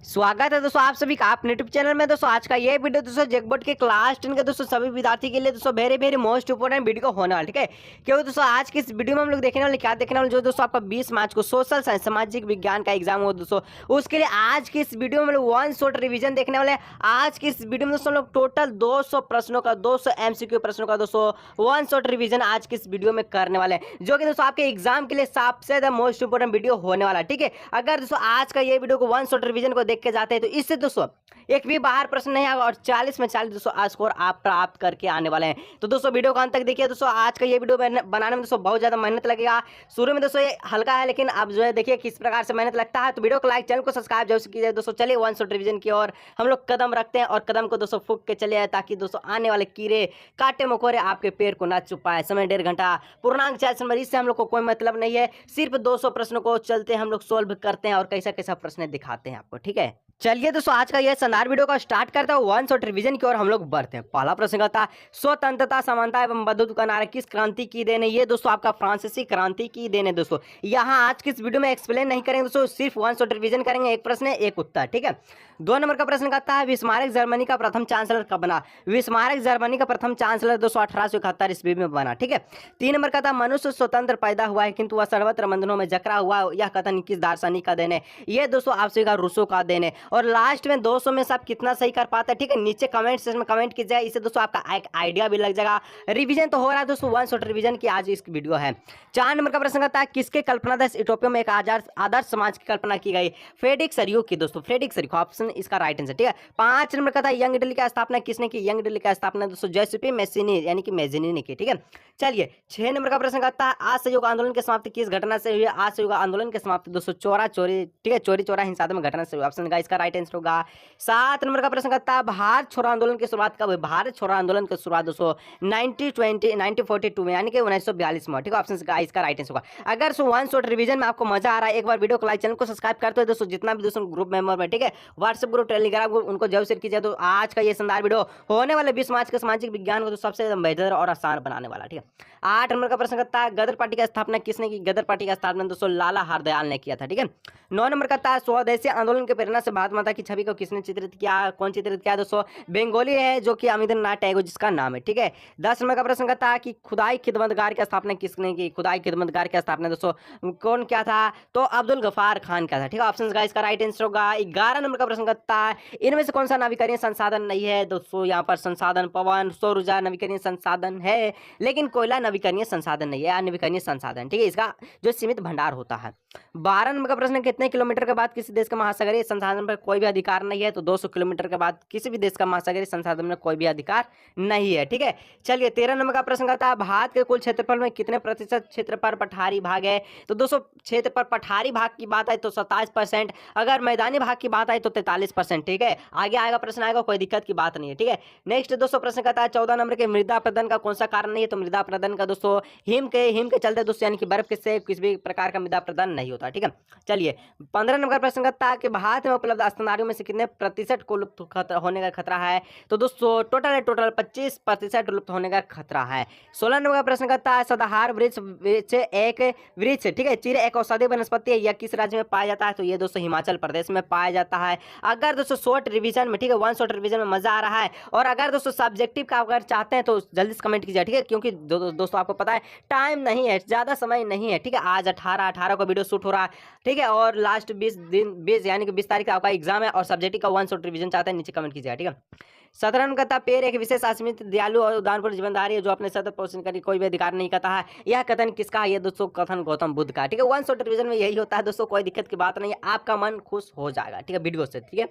स्वागत है दोस्तों आप सभी का अपने यूट्यूब चैनल में। दोस्तों आज का ये वीडियो दोस्तों जेकबोर्ड के क्लास 10 के दोस्तों सभी विद्यार्थी के लिए दोस्तों very very most important video होने वाला, ठीक है। क्योंकि दोस्तों आज की इस वीडियो में हम लोग देखने वाले क्या देखने वाले, जो दोस्तों आपका 20 मार्च को सोशल साइंस सामाजिक विज्ञान का एग्जाम हो दोस्तों, उसके लिए आज की इस वीडियो में हम लोग वन शॉट रिविजन देखने वाले हैं। आज की इस वीडियो में दोस्तों हम लोग टोटल 200 प्रश्नों का 200 MCQ प्रश्नों का दोस्तों वन शॉट रिविजन आज की इस वीडियो में करने वाले हैं, जो कि दोस्तों आपके एग्जाम के लिए सबसे ज्यादा मोस्ट इंपोर्टेंट वीडियो होने वाला है, ठीक है। अगर दोस्तों आज का ये वीडियो को वन शॉट रिविजन को देख के जाते हैं तो इससे दोस्तों एक भी बाहर प्रश्न नहीं आएगा और 40 में 40 दोस्तों स्कोर आप प्राप्त करके आने वाले हैं। तो दोस्तों वीडियो को अंत तक देखिए। दोस्तों आज का ये वीडियो बनाने में दोस्तों बहुत ज्यादा मेहनत लगेगा। शुरू में दोस्तों ये हल्का है, लेकिन आप जो है देखिए किस प्रकार से मेहनत लगता है। तो वीडियो को लाइक, चैनल को सब्सक्राइब जरूर कीजिए दोस्तों। चलिए वन शॉट रिविजन की ओर हम लोग कदम रखते हैं और कदम को दोस्तों फूक के चले आए, ताकि दोस्तों आने वाले कीड़े कांटे मकोड़े आपके पैर को ना चुप पाए। समय 1.5 घंटा, पूर्णांक 4 नंबर, इससे हम लोग को कोई मतलब नहीं है। सिर्फ 200 प्रश्नों को चलते हम लोग सोल्व करते हैं और कैसा कैसा प्रश्न दिखाते हैं आपको, ठीक है। चलिए दोस्तों आज का यह शानदार वीडियो का स्टार्ट करता है। वन शॉट रिवीजन की ओर हम लोग बढ़ते हैं। पहला प्रश्न कहता है स्वतंत्रता, समानता एवं बंधुत्व का नारा किस क्रांति की देन है? ये दोस्तों आपका फ्रांसीसी क्रांति की देन है दोस्तों। यहाँ आज की इस वीडियो में एक्सप्लेन नहीं करेंगे दोस्तों, सिर्फ वन शॉट रिवीजन करेंगे। एक प्रश्न है, एक उत्तर, ठीक है। 2 नंबर का प्रश्न कहता है विस्मारक जर्मनी का प्रथम चांसलर कब बना? विस्मारक जर्मनी का प्रथम चांसलर दोस्तों 1871 ईस्वी में बना, ठीक है। 3 नंबर कहता है मनुष्य स्वतंत्र पैदा हुआ है किंतु वह सर्वत्र बंधनों में जकड़ा हुआ, यह कथन किस दार्शनिक का देन है? ये दोस्तों आप सभी का रूसो का देन है। और लास्ट में 200 में से आप कितना सही कर पाते हैं, ठीक है, नीचे कमेंट सेक्शन में कमेंट कीजिए। इससे दोस्तों आपका एक आइडिया भी लग जाएगा। रिवीजन तो हो रहा है दोस्तों, वन शॉट रिवीजन की आज इसकी वीडियो है। 4 नंबर का प्रश्न कहता है किसके कल्पनादर्श इटोपिया में एक आदर्श समाज की कल्पना की गई? फ्रेडरिक सरियू की दोस्तों, फ्रेडरिक सरियू ऑप्शन इसका राइट आंसर, ठीक है। 5 नंबर का था यंग इटली की स्थापना किसने की? यंग इटली की स्थापना दोस्तों जैसिपी मैसिनी यानी कि मैजिनी ने की, ठीक है। चलिए 6 नंबर का प्रश्न कहता है असहयोग आंदोलन की समाप्ति किस घटना से हुई? असहयोग आंदोलन की समाप्ति दोस्तों चोरा चोरी, ठीक है, चोरी चोरा हिंसात्मक घटना से हुई। ऑप्शन का इसका राइट आंसर होगा। 7 नंबर का प्रश्न कहता है भारत छोड़ो आंदोलन की शुरुआत कब हुई? भारत छोड़ो आंदोलन की शुरुआत दोस्तों 1942 में यानी कि 1942 में, ठीक है। ऑप्शन का इसका राइट आंसर होगा। अगर सो वन शॉट रिवीजन में आपको मजा आ रहा है, एक बार वीडियो को लाइक, चैनल को सब्सक्राइब करते हो दोस्तों। जितना भी दोस्तों ग्रुप मेंबर में, ठीक है, व्हाट्सएप ग्रुप, टेलीग्राम ग्रुप, उनको जरूर शेयर कीजिए। तो आज का ये शानदार वीडियो होने वाले 20 मार्च के सामाजिक विज्ञान को तो सबसे बेहतर और आसान बनाने वाला, ठीक है। 8 नंबर का प्रश्न कहता है गदर पार्टी की स्थापना किसने की? गदर पार्टी का स्थापना दोस्तों लाला हरदयाल ने किया था, ठीक है। 9 नंबर कहता है स्वदेशी आंदोलन की प्रेरणा से भारत माता की छवि को किसने चित्रित किया? कौन चित्रित किया दोस्तों? बंगाली है जो कि अमिंद्रनाथ टैगोर जिसका नाम है, ठीक है। 10 नंबर का प्रश्न कहता है कि खुदाई खिदमतगार की स्थापना किसने की? खुदाई खिदमतगार की स्थापना दोस्तों कौन क्या था? तो अब्दुल गफार खान का था, ठीक है। ऑप्शन का इसका राइट आंसर होगा। 11 नंबर का प्रश्न कहता है इनमें से कौन सा नवीकरणीय संसाधन नहीं है? दोस्तों यहाँ पर संसाधन पवन, सौर ऊर्जा नवीकरणीय संसाधन है, लेकिन कोयला नवीकरणीय संसाधन नहीं है, अनवीकरणीय संसाधन, ठीक है। इसका जो सीमित भंडार होता है। 12 नंबर का प्रश्न कितने किलोमीटर के बाद किसी देश का महासागरीय संसाधन पर कोई भी अधिकार नहीं है? तो 200 किलोमीटर के बाद किसी भी देश का महासागरीय संसाधन में कोई भी अधिकार नहीं है, ठीक है। चलिए 13 नंबर का प्रश्न कहता है भारत के कुल क्षेत्रफल में कितने प्रतिशत क्षेत्र पर पठारी भाग है? तो दोस्तों क्षेत्र पर पठारी भाग की बात है तो 27%, अगर मैदानी भाग की बात है तो 43%, ठीक है। आगे आएगा प्रश्न आएगा, कोई दिक्कत की बात नहीं है, ठीक है। नेक्स्ट दोस्तों प्रश्न कहता है 14 नंबर के मृदा प्रदन का कौन सा कारण नहीं है? तो मृदा प्रदन का दोस्तों हिम के चलते दोस्तों यानी कि बर्फ के से किसी भी प्रकार का मृदा प्रदन नहीं होता, ठीक है। चलिए 15 नंबर प्रश्न कहता है कि भारत में उपलब्ध स्तनधारियों में से कितने प्रतिशत को लुप्त होने का खतरा है? तो दोस्तों टोटल 25% लुप्त होने का खतरा है। 16 नंबर का प्रश्न कहता है सदाहार वृक्ष एक वृक्ष, ठीक है, चिर एक औषधीय वनस्पति है, यह किस राज्य में पाया जाता है? तो ये दोस्तों हिमाचल प्रदेश में पाया जाता है। अगर दोस्तों शॉर्ट रिवीजन में, ठीक है, वन शॉर्ट रिवीजन में मजा आ रहा है और अगर दोस्तों सब्जेक्टिव का अगर चाहते हैं तो जल्दी से कमेंट कीजिए, ठीक है, क्योंकि दोस्तों आपको पता है टाइम नहीं है, ज्यादा समय नहीं है, ठीक है। आज 18 को वीडियो शूट हो रहा है, ठीक है, और लास्ट 20 यानी कि 20 तारीख का आपका एग्जाम है और सब्जेक्टिव का वन शॉट रिवीजन चाहते हैं नीचे कमेंट कीजिएगा, ठीक है। 17 नंबर कहता पेड़ एक विशेष असीमित दयालु और उदारपूर्ण जीवनधारी है जो अपने सतत पोषण करने कोई भी अधिकार नहीं करता है, यह कथन किसका है? ये दोस्तों कथन गौतम बुद्ध का, ठीक है। वन शॉट रिवीजन में यही होता है दोस्तों, कोई दिक्कत की बात नहीं है, आपका मन खुश हो जाएगा, ठीक है, वीडियो से, ठीक है।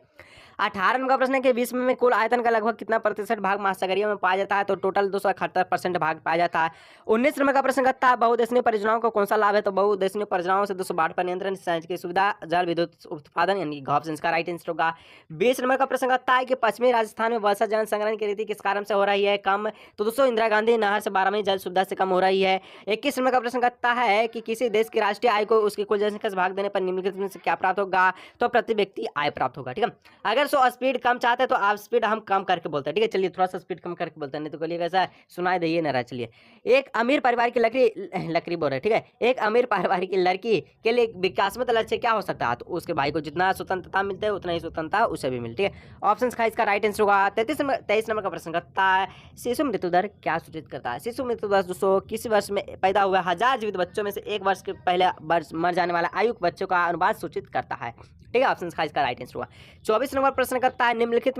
18 नंबर का प्रश्न है कि विश्व में कुल आयतन का लगभग कितना प्रतिशत भाग महासागरीय में पाया जाता है? तो टोटल 271% भाग पाया जाता है। 19 नंबर का प्रश्न कहता है बहुउद्देशीय परियोजनाओं को कौन सा लाभ है? तो बहुउद्देशीय परियोजनाओं से दोस्तों बाढ़ पर नियंत्रण, सिंचाई की सुविधा, जल विद्युत उत्पादन यानी ऑप्शन का राइट आंसर होगा। 20 नंबर का प्रश्न कहता है कि पश्चिमी राजस्थान में वर्षा जल संग्रहण की रीति किस कारण से हो रही है कम? तो दोस्तों इंदिरा गांधी नहर से 12वीं जल सुविधा से कम हो रही है। 21 नंबर का प्रश्न कहता है कि किसी देश की राष्ट्रीय आय को उसकी कुल जनसंख्या से भाग देने पर निम्नलिखित में से क्या प्राप्त होगा? तो प्रति व्यक्ति आय प्राप्त होगा। ठीक है, अगर स्पीड कम चाहते हैं तो आप स्पीड हम कम करके बोलते हैं। ठीक है, चलिए थोड़ा सा स्पीड कम करके बोलते हैं, नहीं तो बोलिए कैसा सुनाई दे ना रहा। चलिए, एक अमीर परिवार की लकड़ी बोल रहे, ठीक है, एक अमीर परिवार की लड़की के लिए विकासमत लक्ष्य क्या हो सकता है? तो उसके भाई को जितना स्वतंत्रता मिलता है उतना ही स्वतंत्रता उसे भी मिलती है। ऑप्शन का इसका राइट आंसर होगा 23 नंबर का प्रश्न करता है शिशु मृत्यु दर क्या सूचित करता है? शिशु मृत्यु दर दोस्तों किसी वर्ष में पैदा हुए 1000 जीवित बच्चों में से एक वर्ष के पहले वर्ष मर जाने वाला आयु बच्चों का अनुपात सूचित करता है। ठीक है, ऑप्शन का इसका राइट आंसर होगा। 24 नंबर प्रश्न करता है निम्नलिखित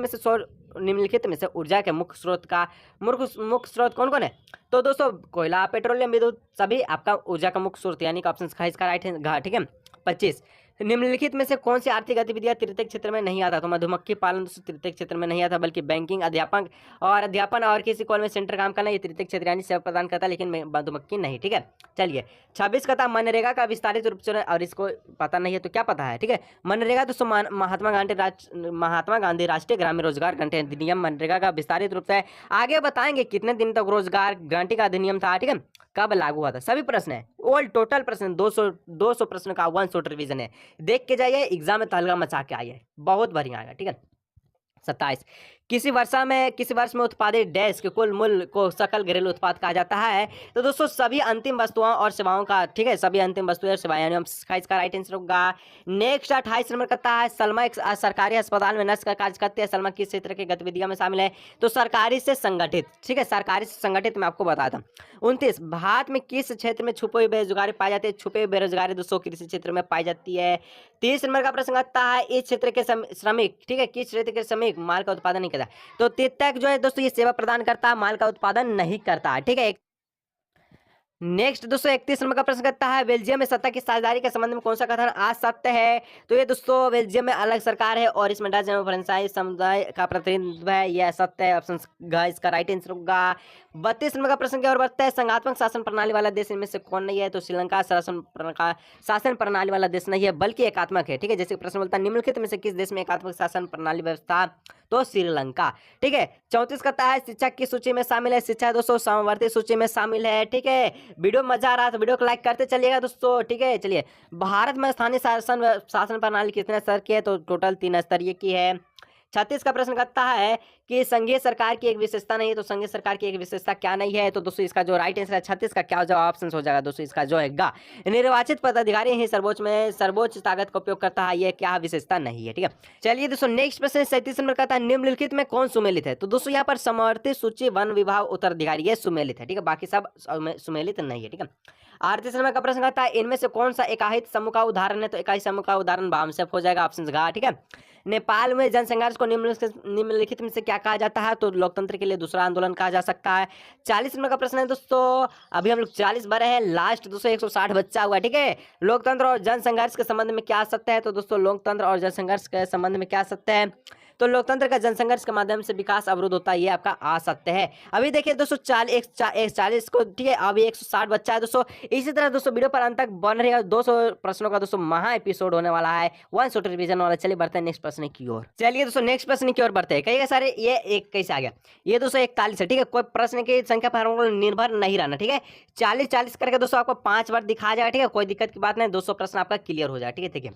में से ऊर्जा के मुख्य स्रोत कौन कौन है? तो दोस्तों कोयला, पेट्रोलियम, विद्युत सभी आपका ऊर्जा का मुख्य स्रोत, यानी कि ऑप्शन का इसका राइट है। ठीक है, 25 निम्नलिखित में से कौन सी आर्थिक गतिविधियां तृतीयक क्षेत्र में नहीं आता? तो मधुमक्खी पालन दोस्तों तृतीयक क्षेत्र में नहीं आता, बल्कि बैंकिंग, अध्यापन और किसी कॉल में सेंटर काम करना ये तृतीयक क्षेत्र यानी सेवा प्रदान करता है, लेकिन मधुमक्खी नहीं। ठीक है, चलिए 26 का था मनरेगा का विस्तारित रूप से, और इसको पता नहीं है तो क्या पता है? ठीक है, मनरेगा दोस्तों महात्मा गांधी राष्ट्रीय ग्रामीण रोजगार गारंटी अधिनियम मनरेगा का विस्तारित रूप से आगे बताएंगे कितने दिन तक रोजगार गारंटी का अधिनियम था। ठीक है, कब लागू हुआ था? सभी प्रश्न है, ऑल टोटल प्रश्न 200 प्रश्न का 1 शॉर्ट रिवीजन है। देख के जाइए, एग्जाम में तहलका मचा के आइए, बहुत बढ़िया आएगा। ठीक है, 27 किसी वर्ष में उत्पादित डैश के कुल मूल्य को सकल घरेलू उत्पाद कहा जाता है? तो दोस्तों सभी अंतिम वस्तुओं और सेवाओं का, ठीक है, सभी अंतिम वस्तुएं और सेवाएं, यानी इसका राइट आंसर होगा। नेक्स्ट 28 नंबर करता है सलमा एक सरकारी अस्पताल में नर्स का कार्य करती है, सलमा किस क्षेत्र की गतिविधियों में शामिल है? तो सरकारी से संगठित। ठीक है, सरकारी से संगठित मैं आपको बताता हूँ। 29 भारत में किस क्षेत्र में छुपी हुई बेरोजगारी पाई जाती है? छुपी हुई बेरोजगारी दोस्तों कृषि क्षेत्र में पाई जाती है। 30 नंबर का प्रश्न आता है इस क्षेत्र के श्रमिक, ठीक है, किस क्षेत्र के श्रमिक माल का उत्पादन नहीं करता? तो तक जो है दोस्तों ये सेवा प्रदान करता है, माल का उत्पादन नहीं करता है। ठीक है, नेक्स्ट दोस्तों 31 नंबर का प्रश्न करता है बेल्जियम में सत्ता की साझेदारी के संबंध में कौन सा कथन आज सत्य है? तो ये दोस्तों बेल्जियम में अलग सरकार है और इसमें डच फ्रेंचाइज समुदाय का प्रतिनिधित्व है, यह सत्य है। ऑप्शन इसका राइट आंसर होगा। 32 नंबर का प्रश्न क्या और बढ़ता है संघात्मक शासन प्रणाली वाला देश इनमें से कौन नहीं है? तो श्रीलंका शासन प्रणाली वाला देश नहीं है, बल्कि एकात्मक है। ठीक है, जैसे प्रश्न बोलता है निम्नलिखित में से किस देश में एकात्मक शासन प्रणाली व्यवस्था? तो श्रीलंका। ठीक है, 34 कहता है शिक्षा की सूची में शामिल है? शिक्षा दोस्तों समवर्ती सूची में शामिल है। ठीक है, वीडियो मजा आ रहा तो वीडियो को लाइक करते चलिएगा दोस्तों। ठीक है, चलिए भारत में स्थानीय शासन प्रणाली कितने स्तर की है? तो टोटल 3 स्तरीय की है। 36 का प्रश्न करता है कि संघीय सरकार की एक विशेषता नहीं है, तो संघीय सरकार की एक विशेषता क्या नहीं है? तो दोस्तों इसका जो राइट आंसर है 36 का क्या जवाब ऑप्शन हो जाएगा दोस्तों? इसका जो है गा, निर्वाचित पदाधिकारी ही सर्वोच्च ताकत का उपयोग करता है, ये क्या विशेषता नहीं है। ठीक है, चलिए दोस्तों नेक्स्ट प्रश्न 37 नंबर का था निम्नलिखित में कौन सुमेलित है? तो दोस्तों यहाँ पर समवर्ती सूची वन विभाग उत्तराधिकारी ये सुमेलित है। ठीक है, बाकी सब सुमेलित नहीं है। ठीक है, 38 नंबर का प्रश्न कहता है इनमें से कौन सा एकाहित समूह का उदाहरण है? तो एकाहित समूह का उदाहरण वामसेफ हो जाएगा, ऑप्शन घ। ठीक है, नेपाल में जनसंघर्ष को निम्नलिखित में से क्या कहा जाता है? तो लोकतंत्र के लिए दूसरा आंदोलन कहा जा सकता है। 40 नंबर का प्रश्न है दोस्तों, अभी हम लोग 40 भरे हैं, लास्ट दोस्तों 160 बच्चा हुआ। ठीक है, लोकतंत्र और जनसंघर्ष के संबंध में क्या सत्य है? तो दोस्तों लोकतंत्र और जनसंघर्ष के संबंध में क्या सत्य है? तो लोकतंत्र का जनसंघर्ष के माध्यम से विकास अवरुद्ध होता है, ये आपका असत्य है। अभी देखिए दोस्तों 40 को, ठीक है, अभी 160 बच्चा है दोस्तों। इसी तरह दोस्तों वीडियो पर अंत तक बन रहेगा, 200 प्रश्नों का दोस्तों महा एपिसोड होने वाला है, 1 शॉर्ट रिवीजन वाला। चलिए बढ़ते हैं नेक्स्ट प्रश्न की ओर। चलिए दोस्तों नेक्स्ट प्रश्न की ओर बढ़ते हैं। कई सारे ये एक कैसे आ गया? ये दोस्तों 41 है। ठीक है, कोई प्रश्न की संख्या पर निर्भर नहीं रहना। ठीक है, 40 करके दोस्तों आपको 5 बार दिखाया जाएगा। ठीक है, कोई दिक्कत की बात नहीं, 200 प्रश्न आपका क्लियर हो जाए। ठीक है, ठीक है,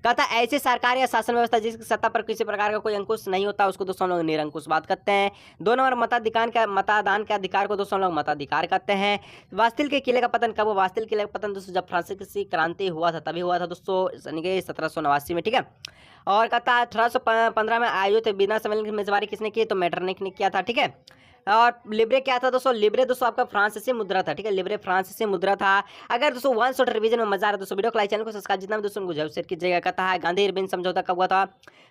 कहता ऐसी सरकार या शासन व्यवस्था जिसकी सत्ता पर किसी प्रकार का कोई अंकुश नहीं होता उसको दोस्तों लोग निरंकुश बात करते हैं। 2 नंबर मतदान के अधिकार को दोस्तों लोग मताधिकार कहते हैं। वास्तिल के किले का पतन कब हुआ? वास्तिल किले का पतन दोस्तों जब फ्रांसीसी क्रांति हुआ था तभी हुआ था दोस्तों, 1789 में। ठीक है, और कहता 1815 में आयोजित बिना सम्मेलन की मेजबानी किसने की? तो मेटरनिख ने किया था। ठीक है, और लिब्रे क्या था दोस्तों? लिब्रे दोस्तों आपका फ्रांसीसी मुद्रा था। ठीक है, लिब्रे फ्रांसीसी मुद्रा था। अगर दोस्तों 1 शॉर्ट रिवीजन में मजा आ रहा है दोस्तों वीडियो को लाइक, चैनल को सब्सक्राइब, जितना भी दोस्तों को शेयर कीजिएगा। कहता है गांधी इरविन समझौता कब हुआ था?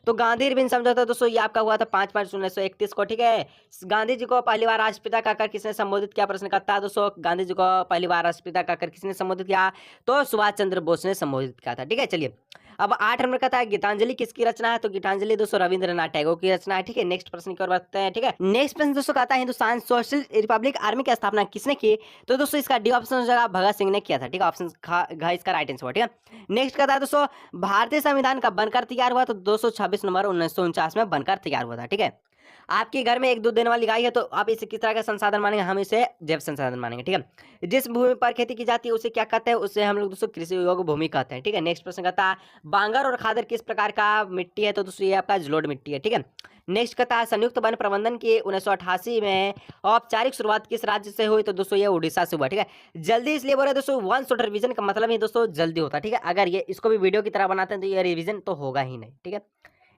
तो गांधी इरविन समझौता दोस्तों ये आपका हुआ था 5 मार्च 1931 को। ठीक है, गांधी जी को पहली बार राष्ट्रपिता कहकर किसने संबोधित किया? प्रश्न करता है दोस्तों गांधी जी को पहली बार राष्ट्रपिता कहकर किसने संबोधित किया? तो सुभाष चंद्र बोस ने संबोधित किया था। ठीक है, चलिए अब 8 नंबर का था गीतांजलि किसकी रचना है? तो गीतांजलि दोस्तों रविंद्रनाथ टैगोर की रचना है। ठीक है, नेक्स्ट प्रश्न की ओर बढ़ते हैं। ठीक है, नेक्स्ट प्रश्न दोस्तों कहता है हिंदुस्तान सोशल रिपब्लिक आर्मी की स्थापना किसने की? तो दोस्तों इसका डी ऑप्शन हो जाएगा भगत सिंह ने किया था। ठीक है, ऑप्शन घ इसका राइट आंसर हुआ। ठीक है, नेक्स्ट कहता है दोस्तों भारतीय संविधान का बनकर तैयार हुआ? तो 226 नंबर 1949 में बनकर तैयार हुआ था। ठीक है, आपके घर में एक दूध देने वाली गाय है तो आप इसे किस तरह का संसाधन मानेंगे? हम इसे जैव संसाधन मानेंगे, ठीक है। जिस भूमि पर खेती की जाती है उसे क्या कहते हैं? उसे हम लोग दोस्तों कृषि योग्य भूमि कहते हैं, ठीक है। नेक्स्ट प्रश्न कहता है बांगर और खादर किस प्रकार का मिट्टी है? तो दोस्तों ये आपका जलोढ़ मिट्टी है, ठीक है। नेक्स्ट कहता है संयुक्त वन प्रबंधन की 1988 में औपचारिक शुरुआत किस राज्य से हुई? तो दोस्तों ये उड़ीसा से हुआ, ठीक है। जल्दी इसलिए बोल रहे हैं दोस्तों, वन शॉट रिवीजन का मतलब ही दोस्तों जल्दी होता है, ठीक है। अगर ये इसको भी वीडियो की तरह बनाते हैं तो ये रिवीजन तो होगा ही नहीं, ठीक है।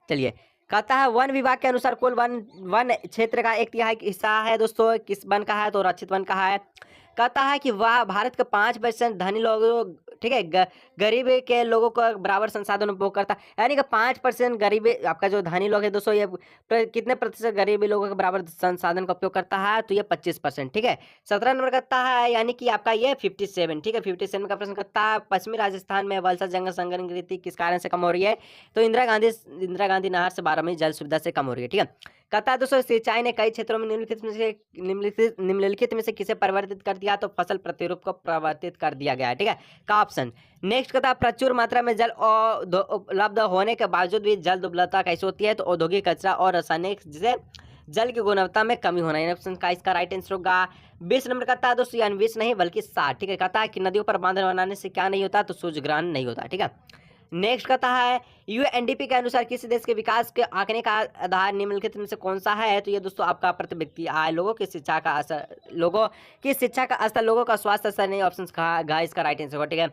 चलिए, कहता है वन विभाग के अनुसार कुल वन वन क्षेत्र का 1/3 हिस्सा है दोस्तों किस वन का है? तो रक्षित वन का है। कहता है कि वह भारत के 5% धनी लोगों, ठीक है, गरीब के लोगों को बराबर संसाधन उपभोग करता है, यानी कि 5% गरीबी आपका जो धनी लोग है दोस्तों ये कितने प्रतिशत गरीबी लोगों के बराबर संसाधन का उपयोग करता है? तो ये 25%, ठीक है। 17 नंबर करता है यानी कि आपका ये 57, ठीक है। 57 का प्रश्न करता है पश्चिमी राजस्थान में वलसा जंगल संग्रहण किस कारण से कम हो रही है? तो इंदिरा गांधी नहर से 12वीं जल सुविधा से कम हो रही है, ठीक है। कहता है दोस्तों सिंचाई ने कई क्षेत्रों में निम्नलिखित में से किसे परिवर्तित कर दिया? तो फसल प्रतिरूप को परिवर्तित कर दिया गया है, ठीक है, का ऑप्शन। नेक्स्ट कहता है प्रचुर मात्रा में जल उपलब्ध होने के बावजूद भी जल दुर्लभता कैसे होती है? तो औद्योगिक कचरा और रासायनिक जिसे जल की गुणवत्ता में कमी होना है। ऑप्शन का इसका राइट आंसर होगा 20 नंबर कहता है दोस्तों, यानी 20 नहीं बल्कि 60, ठीक है। कहता है कि नदियों पर बांध बनाने से क्या नहीं होता? तो सूर्य ग्रहण नहीं होता, ठीक है। नेक्स्ट कहता है यूएनडीपी के अनुसार किसी देश के विकास के आंकने का आधार निम्नलिखित में से कौन सा है? तो ये दोस्तों आपका प्रति व्यक्ति आय, लोगों की शिक्षा का असर, लोगों की शिक्षा का स्तर, लोगों का स्वास्थ्य स्तर नहीं। ऑप्शन का इसका राइट आंसर होगा, ठीक है।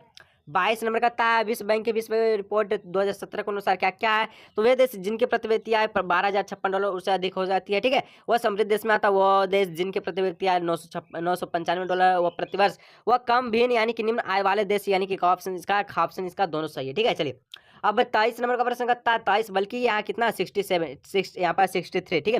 22 नंबर कहता है विश्व बैंक की विश्व रिपोर्ट 2017 के अनुसार क्या क्या है? तो वे देश जिनके प्रति व्यक्ति आय $12,056 उससे अधिक हो जाती है, ठीक है, वह समृद्ध देश में आता है। वो देश जिनके प्रति व्यक्ति आय $995 वह प्रतिवर्ष, वह कम भिन्न यानी कि निम्न आय वाले देश, यानी कि ऑप्शन इसका दोनों सही है, ठीक है। चलिए अब 23 नंबर का प्रश्न करता है 23 बल्कि यहाँ कितना 67 यहाँ पर 63, ठीक है।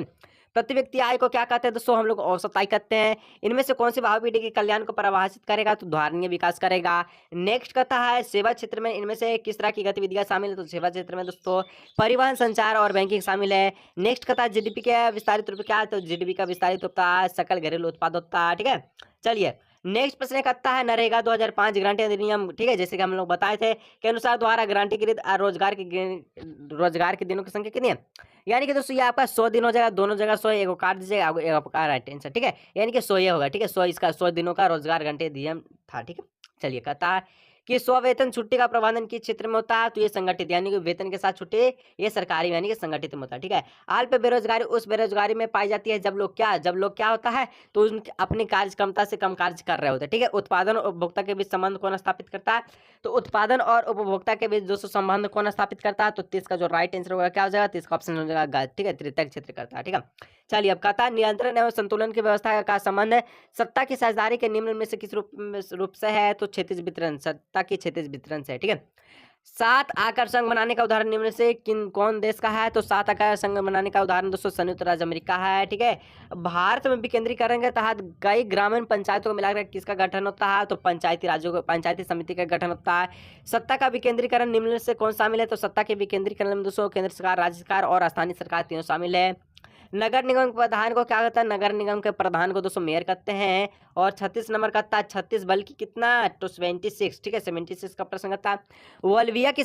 प्रति व्यक्ति आय को क्या कहते हैं दोस्तों? हम लोग औसत आय कहते हैं। इनमें से कौन सी भावी पीढ़ी के कल्याण को परिभाषित करेगा? तो धारणीय विकास करेगा। नेक्स्ट कहता है सेवा क्षेत्र में इनमें से किस तरह की गतिविधियां शामिल है? तो सेवा क्षेत्र में दोस्तों परिवहन, संचार और बैंकिंग शामिल है। नेक्स्ट कहता है जीडीपी का विस्तारित रूप क्या है? तो जीडीपी का विस्तारित होता है सकल घरेलू उत्पाद होता है, ठीक है। चलिए नेक्स्ट प्रश्न करता है नरेगा 2005 ग्रांटी अधिनियम, ठीक है, जैसे कि हम लोग बताए थे के अनुसार द्वारा ग्रांटीकृत रोजगार के दिनों की संख्या कितनी है? यानी कि दोस्तों ये आपका 100 दिन हो जाएगा, दोनों जगह 100 एक काट दीजिएगा, एक आपका राइट आंसर, ठीक है, यानी कि 100 ये होगा, ठीक है। 100 इसका 100 दिनों का रोजगार घंटे अधिनियम था, ठीक है। चलिए कहता है कि स्व-वेतन छुट्टी का प्रबंधन किस क्षेत्र में होता है? तो ये संगठित यानी कि वेतन के साथ छुट्टी ये सरकारी यानी कि संगठित में होता है, ठीक है। अल्प बेरोजगारी उस बेरोजगारी में पाई जाती है जब लोग क्या होता है? तो उनकी अपनी कार्य क्षमता से कम कार्य कर रहे होते हैं, ठीक है। उत्पादन और उपभोक्ता के बीच संबंध कौन स्थापित करता है? तो उत्पादन और उपभोक्ता के बीच दोस्तों संबंध कौन स्थापित करता है? तो 30 का जो राइट आंसर होगा क्या हो जाएगा? 30 का ऑप्शन हो जाएगा, ठीक है, तृतीयक क्षेत्र करता है, ठीक है। चलिए अब कहता है नियंत्रण एवं संतुलन की व्यवस्था का संबंध है सत्ता की साझेदारी के निम्न में से किस रूप से है? तो क्षैतिज वितरण, सत्ता की क्षैतिज वितरण से है, ठीक है। 7 आकार संघ बनाने का उदाहरण निम्न से कौन देश का है? तो 7 आकार संघ बनाने का उदाहरण दोस्तों संयुक्त राज्य अमेरिका है, ठीक है। भारत में विकेंद्रीकरण के तहत कई ग्रामीण पंचायतों को मिलाकर किसका गठन होता है? तो पंचायती समिति का गठन होता है। सत्ता का विकेंद्रीकरण निम्न से कौन शामिल है? तो सत्ता के विकेंद्रीकरण में दोस्तों केंद्र सरकार, राज्य सरकार और स्थानीय सरकार तीनों शामिल है। नगर निगम के प्रधान को क्या कहता है? नगर निगम के प्रधान को दोस्तों मेयर कहते हैं। और 36 नंबर कहता है 36 बल्कि कितना? तो 76, ठीक है, 76 का प्रश्न कहता है बल्बिया की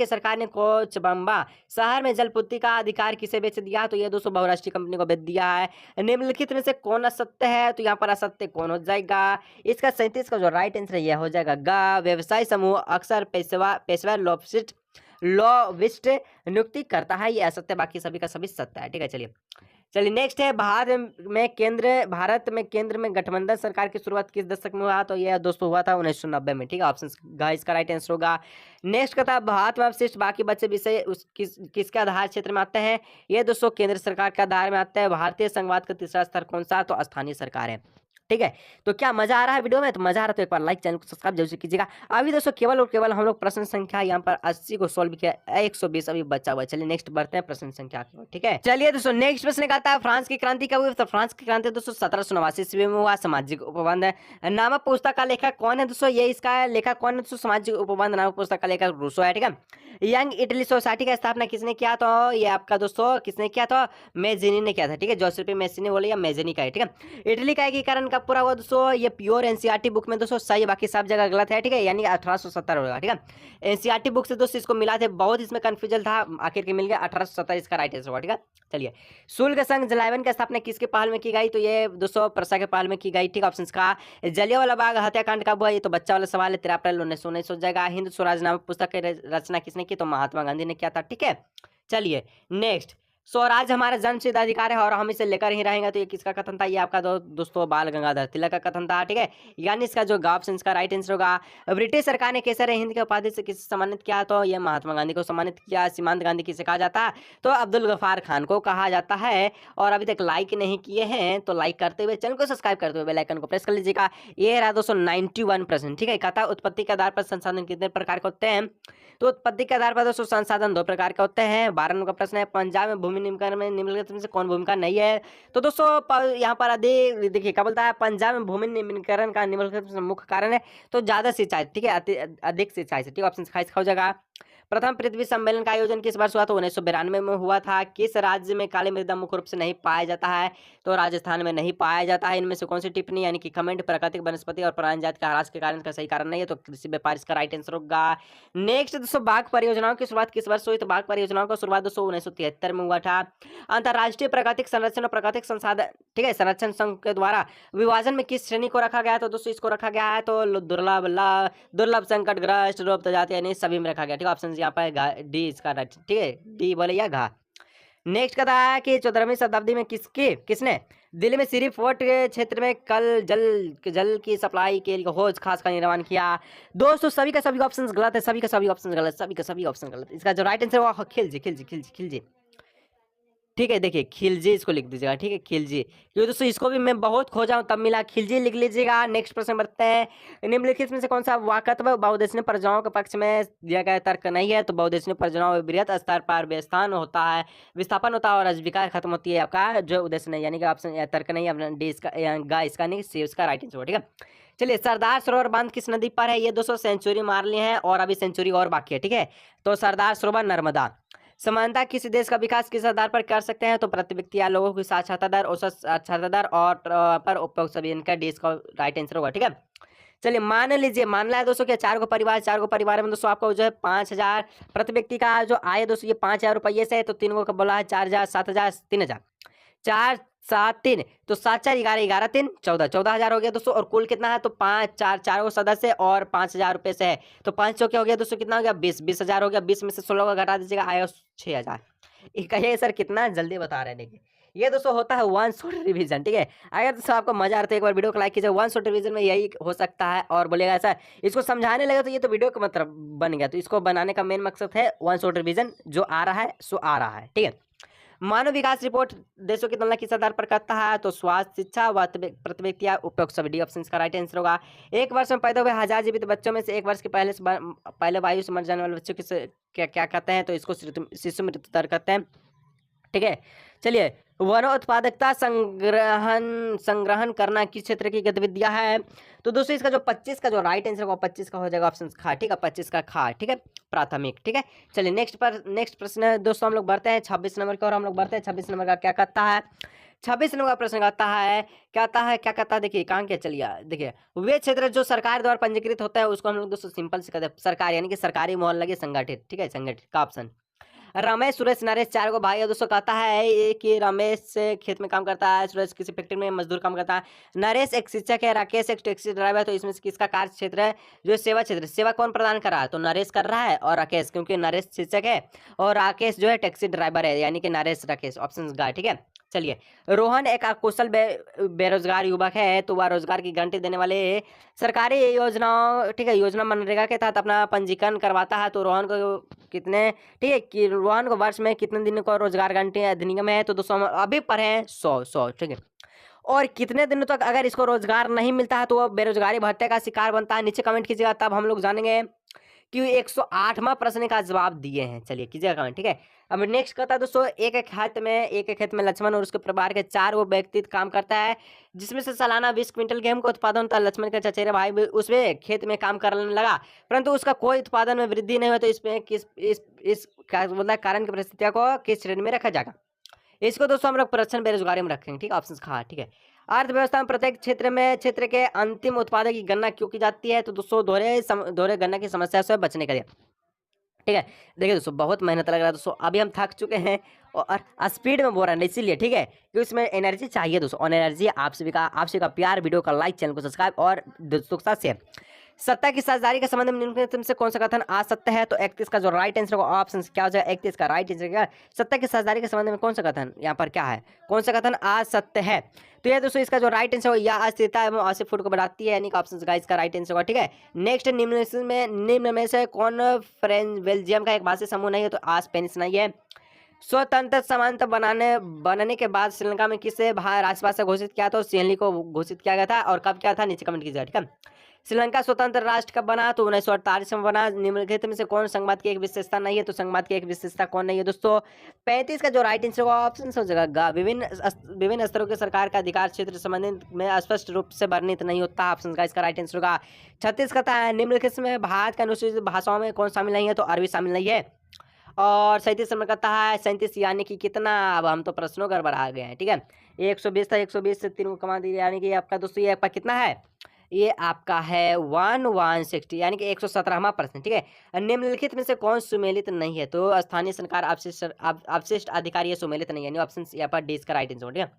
सरकार ने कोचबंबा शहर में जलपूर्ति का अधिकार किसे बेच दिया? तो ये दोस्तों बहुराष्ट्रीय कंपनी को बेच दिया है। निम्नलिखित में से कौन असत्य है? तो यहाँ पर असत्य कौन हो जाएगा? इसका 37 का जो राइट आंसर यह हो जाएगा व्यवसाय समूह अक्सर पेशेवर लॉबिस्ट नियुक्ति करता है, ये असत्य, बाकी सभी का सभी सत्य है, ठीक है। चलिए नेक्स्ट है भारत में केंद्र में गठबंधन सरकार की शुरुआत किस दशक में हुआ? तो यह दोस्तों हुआ था 1990 में, ठीक है। ऑप्शन इसका राइट आंसर होगा। नेक्स्ट कहता है भारत में अवशिष्ट बाकी बचे विषय किसके आधार क्षेत्र में आते हैं? ये दोस्तों केंद्र सरकार के आधार में आते हैं। भारतीय संघवाद का तीसरा स्तर कौन सा? तो स्थानीय सरकार है, ठीक है। तो क्या मजा आ रहा है वीडियो में? तो मजा आ रहा है तो एक बार लाइक, चैनल को सब्सक्राइब जरूर कीजिएगा। अभी दोस्तों केवल और केवल हम लोग प्रश्न संख्या यहाँ पर 80 को सोल्व किया, 120 अभी बचा हुआ है। चलिए नेक्स्ट बढ़ते हैं प्रश्न संख्या की, ठीक है। चलिए दोस्तों नेक्स्ट प्रश्न कहता है फ्रांस की क्रांति कब हुई? तो फ्रांस की क्रांति दोस्तों 1789 ईस्वी में हुआ। सामाजिक उपबंध नामक पुस्तक का लेखक कौन है दोस्तों? ये इसका लेखक कौन है दोस्तों? सामाजिक उपबंध नामक पुस्तक का लेखक रूसो है, ठीक है। यंग इटली सोसाइटी का स्थापना किसने किया? तो ये आपका दोस्तों किसने किया? तो मेजिनी ने किया था, ठीक है। जोसेफ मेजिनी बोले या मेजिनी का है, ठीक है। इटली का एकीकरण कब पूरा हुआ दोस्तों ये प्योर एनसीईआरटी बुक में दोस्तों सही है, बाकी सब जगह गलत है, ठीक है, यानी 1870 होगा, ठीक है। एनसीईआरटी बुक से दोस्तों इसको मिला थे, बहुत इसमें कंफ्यूजन था, आखिर के मिल गया 1870 इसका राइट आंसर होगा, ठीक है। चलिए, शुल्क संघ जलावन की स्थापना किसके पहल में की गई? तो ये दोस्तों प्रसा के पहल में की गई, ठीक है। ऑप्शन का जलियांवाला बाग हत्याकांड कब हुआ? ये तो बच्चा वाला सवाल है, 13 अप्रैल 1919 हो जाएगा। हिंद स्वराज नामक पुस्तक की रचना किसने की? तो महात्मा गांधी ने किया था, ठीक है। चलिए नेक्स्ट, स्वराज हमारा जन्मसिद्ध अधिकार है और हम इसे लेकर ही रहेंगे, तो ये किसका कथन था? ये आपका दोस्तों बाल गंगाधर तिलक का कथन था, ठीक है। यानी इसका जो ऑप्शन का राइट आंसर होगा। ब्रिटिश सरकार ने केसर हिंद के उपाधि से किसे सम्मानित किया? तो ये महात्मा गांधी को सम्मानित किया। सीमांत गांधी किसे कहा जाता है? तो अब्दुल गफ्फार खान को कहा जाता है। और अभी तक लाइक नहीं किए हैं तो लाइक करते हुए, चैनल को सब्सक्राइब करते हुए बेल आइकन को प्रेस कर लीजिएगा। ये रहा दोस्तों 91 प्रश्न, ठीक है। कहता उत्पत्ति के आधार पर संसाधन कितने प्रकार के होते हैं? तो उत्पत्ति के आधार पर दोस्तों संसाधन 2 प्रकार के होते हैं। 12 नंबर का प्रश्न है, पंजाब में भूमि निम्नलिखित में से कौन भूमिका नहीं है? तो दोस्तों यहाँ पर अधिक देखिए क्या बोलता है, पंजाब में भूमि निम्नीकरण का निम्नलिखित मुख्य कारण है, तो ज्यादा सिंचाई, ठीक है, अधिक सिंचाई से, ठीक है। ऑप्शन खाई हो जाएगा। प्रथम पृथ्वी सम्मेलन का आयोजन किस वर्ष हुआ? तो 1992 में हुआ था। किस राज्य में काली मृदा मुख्य रूप से नहीं पाया जाता है? तो राजस्थान में नहीं पाया जाता है। इनमें से कौन सी टिप्पणी यानी कि कमेंट प्राकृतिक वनस्पति और प्राणी जाति का ह्रास के कारण का सही कारण नहीं है? तो कृषि व्यापार इसका राइट आंसर होगा। नेक्स्ट दोस्तों, बाघ परियोजनाओं की शुरुआत किस वर्ष हुई? तो बाघ परियोजनाओं की शुरुआत दोस्तों 1973 में हुआ था। अंतर्राष्ट्रीय प्राकृतिक संरक्षण और प्राकृतिक संसाधन, ठीक है, संरक्षण संघ के द्वारा विभाजन में किस श्रेणी को रखा गया है? तो दोस्तों इसको रखा गया है तो दुर्लभ संकटग्रस्त रूप प्रजाति यानी सभी में रखा गया, ठीक है। ऑप्शन यहाँ पर डी इसका राइट, ठीक है, डी बोले या घा। नेक्स्ट कहता है कि 14वीं शताब्दी में किसने दिल्ली में सिरी फोर्ट के क्षेत्र में कल जल की सप्लाई के लिए हौज खास का निर्माण किया? दोस्तों सभी का सभी ऑप्शन गलत है, सभी का सभी ऑप्शन गलत, सभी का सभी ऑप्शन गलत। इसका जो राइट आंसर होगा खिलजी, ठीक है। देखिए खिलजी इसको लिख दीजिएगा, ठीक है, खिलजी। ये दोस्तों इसको भी मैं बहुत खोजा हूं तब मिला, खिलजी लिख लीजिएगा। नेक्स्ट प्रश्न बढ़ते हैं। निम्नलिखित में से कौन सा वाकत्व बहुउद्देशीय परियोजनाओं के पक्ष में दिया गया तर्क नहीं है? तो बहुउद्देशीय परियोजनाओं में बृहत स्तर पर विस्थापन होता है और आजीविका खत्म होती है, आपका जो उद्देश्य नहीं, यानी कि ऑप्शन तर्क नहीं है, डी इसका नहीं, सी इसका राइट आंसर, ठीक है। चलिए, सरदार सरोवर बांध किस नदी पर है? ये दोस्तों सेंचुरी मार लिए हैं और अभी सेंचुरी और बाकी है, ठीक है। तो सरदार सरोवर नर्मदा। समानता किसी देश का विकास किस आधार पर कर सकते हैं? तो प्रति व्यक्ति या लोगों की साक्षरता दर, औसत साक्षरता दर और पर उपयोग सभी, इनका डी इसका राइट आंसर होगा, ठीक है। चलिए मान लीजिए, मान लिया दोस्तों कि चार को परिवार में दोस्तों आपको जो है 5000 प्रति व्यक्ति का जो आय दोस्तों ये 5000 रुपये से है, तो 3 को बोला है 4000, 7000, 3000, 4 7 3, तो 7 4 11 11 3 14,000 हो गया दोस्तों। और कुल कितना है? तो 5 4 सदस्य और 5000 रुपये से है, तो 5 क्या हो गया दोस्तों, कितना हो गया? 20,000 हो गया। 20 में से 16 को घटा दीजिएगा, आया 6000। कहिए सर कितना जल्दी बता रहे हैं, देखिए ये दोस्तों होता है वन शॉट रिवीजन, ठीक है। अगर दोस्तों आपको मजा आता है एक बार वीडियो को लाइक कीजिए। वन शॉट रिवीजन में यही हो सकता है। और बोलेगा सर इसको समझाने लगे तो ये तो वीडियो का मतलब बन गया, तो इसको बनाने का मेन मकसद है वन शॉट रिवीजन, जो आ रहा है सो आ रहा है, ठीक है। मानव विकास रिपोर्ट देशों की तुलना किस आधार पर करता है? तो स्वास्थ्य, शिक्षा, प्रति व्यक्ति या उपयोग सभी, डी ऑप्शन का राइट आंसर होगा। एक वर्ष में पैदा हुए 1000 जीवित बच्चों में से एक वर्ष के पहले वायु से मर जाने वाले बच्चों की क्या कहते हैं? तो इसको शिशु मृत्यु दर कहते हैं, ठीक है। चलिए, वनोत्पादकता संग्रहण करना किस क्षेत्र की गतिविधियां है? तो दोस्तों इसका जो 25 का जो राइट आंसर होगा 25 का हो जाएगा ऑप्शन खा, ठीक है, 25 का खा, ठीक है, प्राथमिक, ठीक है। चलिए नेक्स्ट प्रश्न दोस्तों हम लोग बढ़ते हैं 26 नंबर की, और हम लोग बढ़ते हैं 26 नंबर का क्या कहता है। 26 नंबर का प्रश्न कहता है क्या कहता है, देखिए कहाँ क्या, चलिए देखिए, वे क्षेत्र जो सरकार द्वारा पंजीकृत होता है उसको हम लोग दोस्तों सिंपल से कहते हैं सरकार, यानी कि सरकारी मोहल्ला के संगठित, ठीक है, संगठित का ऑप्शन। रमेश, सुरेश, नरेश 4 को भाई है दोस्तों। कहता है कि रमेश खेत में काम करता है, सुरेश किसी फैक्ट्री में मजदूर काम करता है, नरेश एक शिक्षक है, राकेश एक टैक्सी ड्राइवर है। तो इसमें से किसका कार्य क्षेत्र है? जो सेवा क्षेत्र, सेवा कौन प्रदान कर रहा है? तो नरेश कर रहा है, और राकेश, क्योंकि नरेश शिक्षक है और राकेश जो है टैक्सी ड्राइवर है, यानी कि नरेश राकेश, ऑप्शन गा, ठीक है। चलिए, रोहन एक अकुशल बेरोजगार युवक है, तो वह रोजगार की गारंटी देने वाले सरकारी योजनाओं, ठीक है, योजना मनरेगा के तहत अपना पंजीकरण करवाता है। तो रोहन को कितने, ठीक है, कि रोहन को वर्ष में कितने दिन को रोजगार गारंटी अधिनियम है? तो 200 अभी पढ़े हैं 100, ठीक है। और कितने दिनों तक अगर इसको रोजगार नहीं मिलता है तो वह बेरोजगारी भत्ते का शिकार बनता है? नीचे कमेंट कीजिएगा, तब हम लोग जानेंगे कि 108वां प्रश्न का जवाब दिए हैं। चलिए कीजिएगा कमेंट, ठीक है। अब नेक्स्ट कहता है दोस्तों, एक खेत में लक्ष्मण और उसके परिवार के 4 वो व्यक्ति काम करता है, जिसमें से सालाना 20 क्विंटल गेहूं का उत्पादन होता है। लक्ष्मण का चचेरा भाई भी उसमें खेत में काम करने लगा, परंतु उसका कोई उत्पादन में वृद्धि नहीं हुआ। तो इसमें इस कारण की परिस्थितियों को किस श्रेणी में रखा जाएगा? इसको दोस्तों हम लोग प्रदर्शन बेरोजगारी में रखेंगे, ठीक है, ऑप्शन खा, ठीक है। अर्थव्यवस्था में प्रत्येक क्षेत्र के अंतिम उत्पादक की गणना क्यों की जाती है? तो दोस्तों दोहरे गणना की समस्या से बचने के लिए। ठीक है, देखिए दोस्तों बहुत मेहनत लग रहा है दोस्तों, अभी हम थक चुके हैं और स्पीड में बोल रहे हैं इसीलिए, ठीक है, क्योंकि इसमें एनर्जी चाहिए दोस्तों, और एनर्जी आप सभी का प्यार, वीडियो का लाइक, चैनल को सब्सक्राइब और दोस्तों के साथ शेयर। सत्ता की साझेदारी के संबंध में निम्नलिखित से कौन सा कथन आ सकता है? तो 31 का जो राइट आंसर होगा ऑप्शन क्या हो जाएगा? 31 का राइट आंसर क्या? सत्ता की साझेदारी के संबंध में कौन सा कथन यहाँ पर क्या है? कौन सा कथन आ सकता है? तो ये दोस्तों इसका जो राइट आंसर होगा, यह अस्थिरता एवं अस्थिर फूड को बढ़ाती है, यानी कि ऑप्शन का इसका राइट आंसर होगा। ठीक है, नेक्स्ट निम्न में से कौन फ्रेंच बेल्जियम का एक भाषी समूह नहीं है? तो स्पेनिश नहीं है। स्वतंत्र समानता बनने के बाद श्रीलंका में किसे राष्ट्रपति से घोषित किया? तो सिंहली को घोषित किया गया था, और कब किया था? नीचे कमेंट कीजिएगा। ठीक है, श्रीलंका स्वतंत्र राष्ट्र कब बना? तो 1948 में बना। निम्नलिखित में से कौन संघवाद की एक विशेषता नहीं है? तो संघवाद की एक विशेषता कौन नहीं है दोस्तों? 35 का जो राइट आंसर होगा ऑप्शन हो जाएगा विभिन्न स्तरों के सरकार का अधिकार क्षेत्र संबंधित में स्पष्ट रूप से वर्णित नहीं होता, ऑप्शन का इसका राइट आंसर होगा। 36 का था निम्नलिखित में भारत का अनुसूचित भाषाओं में कौन शामिल नहीं है? तो अरबी शामिल नहीं है। और 37 नंबर कहता है 37 यानी कि कितना? अब हम तो प्रश्नों गड़बड़ा गए हैं। ठीक है, 120 था, 120 से 3 को कमा दिया, यानी कि आपका दोस्तों ये आपका कितना है? ये आपका है 1160, यानी कि 117वां प्रश्न। ठीक है, निम्नलिखित में से कौन सुमेलित नहीं है? तो स्थानीय सरकार अवशिष्ट अधिकारी ये सुमेलित नहीं है, यानी ऑप्शन यहाँ पर डी इसका राइट आंसर। ठीक है,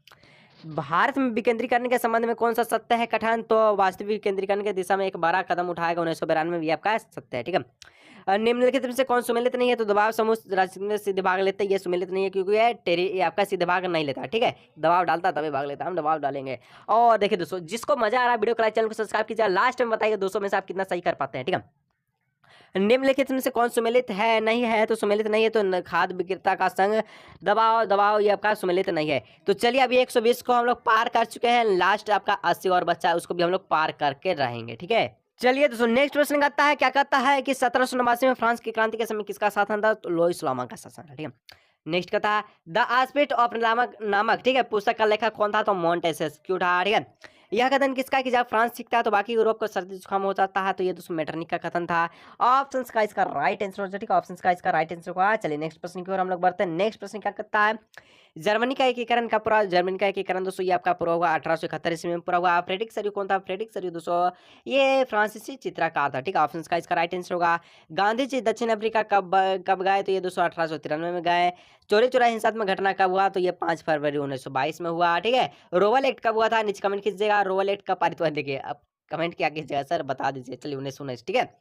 भारत में विकेंद्रीकरण के संबंध में कौन सा सत्य है कथन? तो वास्तविक विकेंद्रीकरण की दिशा में एक बड़ा कदम उठाएगा 1992 में, ये आपका सत्य है। ठीक है, निम्नलिखित में से कौन सुमेलित नहीं है? तो दबाव समूह राजनीति में सीधे भाग लेते हैं, ये सुमेलित नहीं है क्योंकि ये आपका सीधे भाग नहीं लेता। ठीक है, दबाव डालता तभी भाग लेता, हम दबाव डालेंगे। और देखिए दोस्तों, जिसको मजा आ रहा है वीडियो को लाइक, चैनल को सब्सक्राइब कीजिए, लास्ट में बताइए दोस्तों में से आप कितना सही कर पाते हैं। ठीक है, निम्नलिखित में से कौन सुमेलित है नहीं है? तो सुमेलित नहीं है तो खाद्य विक्रेता का संघ। दबाव ये आपका सुमेलित नहीं है। तो चलिए अभी 120 को हम लोग पार कर चुके हैं, लास्ट आपका 80 और बच्चा है, उसको भी हम लोग पार करके रहेंगे। ठीक है, चलिए दोस्तों नेक्स्ट प्रश्न कहता है, क्या कहता है कि 1789 में फ्रांस की क्रांति के समय किसका शासन था? तो लोइस लॉमा का शासन था। ठीक है, नेक्स्ट कहता है द आस्पेक्ट ऑफ नामक ठीक है पुस्तक का लेखक कौन था? तो मोंटेस्क्यू था। ठीक है, यह कथन किसका है कि जब फ्रांस सीखता है तो बाकी यूरोप को सर्दी जुकाम हो जाता है? तो ये दोस्तों मेटरनिक का कथन था। ऑप्शंस का इसका राइट आंसर हो जाए। ठीक है, ऑप्शंस का इसका राइट आंसर होगा। चलिए नेक्स्ट प्रश्न की ओर हम लोग बढ़ते हैं। नेक्स्ट प्रश्न क्या करता है? जर्मनी का एकीकरण का पूरा जर्मनी का एकीकरण दोस्तों ये आपका पूरा होगा 1871 ईस्वी में पूरा हुआ। फ्रेडरिक सरियू कौन था? फ्रेडरिक सरियू दोस्तों ये फ्रांसीसी चित्रकार था। ठीक है, ऑप्शन का इसका राइट आंसर होगा। गांधी जी दक्षिण अफ्रीका कब गए? तो ये दोस्तों 1893 में गए। चोरी चोरा हिंसात्मक घटना कब हुआ? तो ये 5 फरवरी 1922 में हुआ। ठीक है, रोवल एक्ट कब हुआ था? नीचे कमेंट कीजिएगा, रोवल एक्ट कब पारित हुआ? देखिए अब कमेंट क्या कीजिएगा सर, बता दीजिए। चलिए 1919। ठीक है,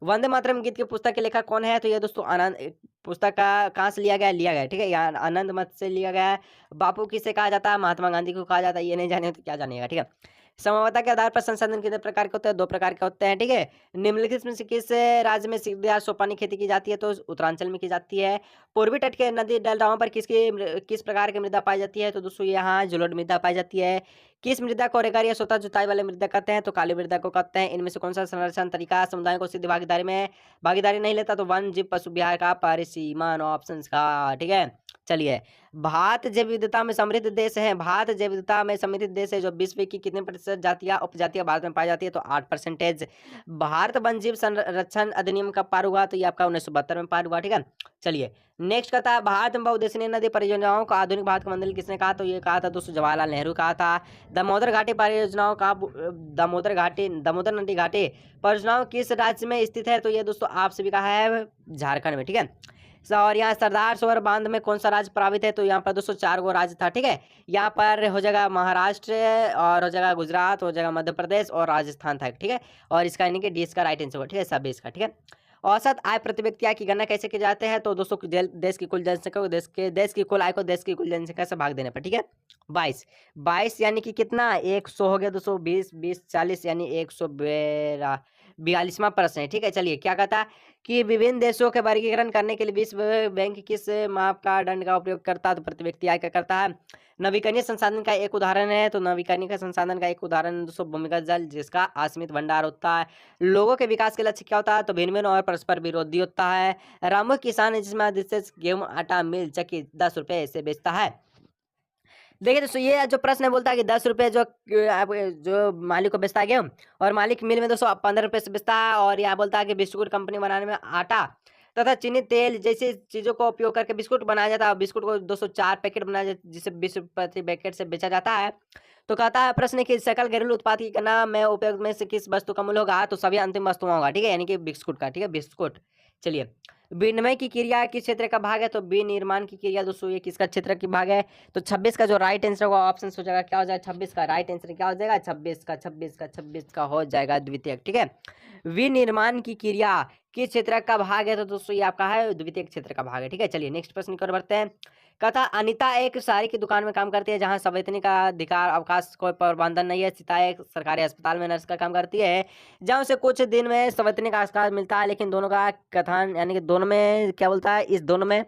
वंदे मातरम गीत की पुस्तक के लेखक कौन है? तो ये दोस्तों आनंद पुस्तक का कहाँ से लिया गया? ठीक है, यहाँ आनंद मत से लिया गया है। बापू किसे कहा जाता है? महात्मा गांधी को कहा जाता है। ये नहीं जाने तो क्या जानिएगा। ठीक है, समझौता के आधार पर संसाधन कितने प्रकार के होते हैं? 2 प्रकार के होते हैं। ठीक है, निम्नलिखित में से किस राज्य में सीढ़ीदार या सोपानी खेती की जाती है? तो उत्तरांचल में की जाती है। पूर्वी तट के नदी डलराओं पर किस प्रकार की मृदा पाई जाती है? तो दोस्तों यहाँ जलोढ़ मृदा पाई जाती है। किस मृदा को रेगार या स्वतः जुताई वाले मृदा कहते हैं? तो काली मृदा को कहते हैं। इनमें से कौन सा संरक्षण तरीका समुदाय को सीधी भागीदारी नहीं लेता? तो वन जीव पशु विहार का परिसीमन, ऑप्शन का। ठीक है, चलिए भारत जैव विविधता में समृद्ध देश है। भारत जैव विविधता में समृद्ध देश है जो विश्व की कितने प्रतिशत जातियां उपजातियां भारत में पाई जाती है? तो 8%। भारत वन जीव संरक्षण अधिनियम कब पार हुआ? तो ये आपका 1972 में पार हुआ। ठीक है, चलिए नेक्स्ट कहता है भारत में बहुउद्देशीय नदी परियोजनाओं का आधुनिक भारत का मंदिर किसने कहा? तो ये कहा था दोस्तों जवाहरलाल नेहरू कहा था। दामोदर घाटी परियोजनाओं का दामोदर नदी घाटी परियोजनाओं किस राज्य में स्थित है? तो ये दोस्तों आप सभी का है झारखंड में। ठीक है, और यहाँ सरदार सरोवर बांध में कौन सा राज्य प्रभावित है? तो यहाँ पर दोस्तों 4 गो राज्य था। ठीक है, यहाँ पर हो जाएगा महाराष्ट्र, और हो जाएगा गुजरात, हो जाएगा मध्य प्रदेश और राजस्थान था। ठीक है, और इसका यानी कि डी इसका राइट आंसर होगा। ठीक है, सब इसका। ठीक है, औसत आय प्रति व्यक्ति आय की गणना कैसे की जाते हैं? तो दोस्तों देश की कुल जनसंख्या को देश की कुल आय को देश की कुल जनसंख्या से भाग देने पर। ठीक है, 22 यानी कि कितना? 100 हो गया दोस्तों। 20 40 यानी 142वां प्रश्न है। ठीक है, चलिए क्या कहता है कि विभिन्न देशों के वर्गीकरण करने के लिए विश्व बैंक किस मापदंड का उपयोग करता है? तो प्रति व्यक्ति आय का करता है। नवीकरणीय संसाधन का एक उदाहरण है। तो नवीकरणीय संसाधन का एक उदाहरण दोस्तों भूमिगत जल, जिसका असीमित भंडार होता है। लोगों के विकास के लक्ष्य क्या होता है? तो भिन्न भिन्न और परस्पर विरोधी होता है। रामू किसान है जिसमें अधिकतर गेहूं आटा मिल चक्की 10 रुपए से बेचता है। देखिए दोस्तों ये जो प्रश्न है बोलता है कि 10 रुपये जो मालिक को बेचता है गेहूं, और मालिक मिल में दोस्तों 15 रुपये से बेचता है। और यहाँ बोलता है कि बिस्कुट कंपनी बनाने में आटा तथा चीनी तेल जैसी चीजों का उपयोग करके बिस्कुट बनाया जाता है। बिस्कुट को 204 पैकेट बनाया जाता है, जिसे 20 रुपये प्रति पैकेट से बेचा जाता है। तो कहता है प्रश्न कि सकल घरेलू उत्पाद की गणना में उपयोग में से किस वस्तु का मूल्य होगा, तो सभी अंतिम वस्तुओं होगा, ठीक है, यानी कि बिस्कुट का, ठीक है, बिस्कुट। चलिए, विनिमय की क्रिया किस क्षेत्र का भाग है, तो विनिर्माण की क्रिया दोस्तों ये किसका क्षेत्र की भाग है, तो 26 का जो राइट आंसर होगा ऑप्शन हो जाएगा, क्या हो जाएगा 26 का राइट आंसर क्या हो जाएगा, 26 का हो जाएगा द्वितीय, ठीक है। विनिर्माण की क्रिया किस क्षेत्र का भाग है, तो दोस्तों ये आपका है द्वितीय क्षेत्र का भाग है, ठीक है। चलिए नेक्स्ट प्रश्न की ओर बढ़ते हैं। कथा अनिता एक साड़ी की दुकान में काम करती है जहां संवैतनिक अधिकार अवकाश कोई प्रबंधन नहीं है। सीता एक सरकारी अस्पताल में नर्स का काम करती है जहां उसे कुछ दिन में संवैतनिक अवकाश मिलता है, लेकिन दोनों का कथन यानी कि दोनों में क्या बोलता है, इस दोनों में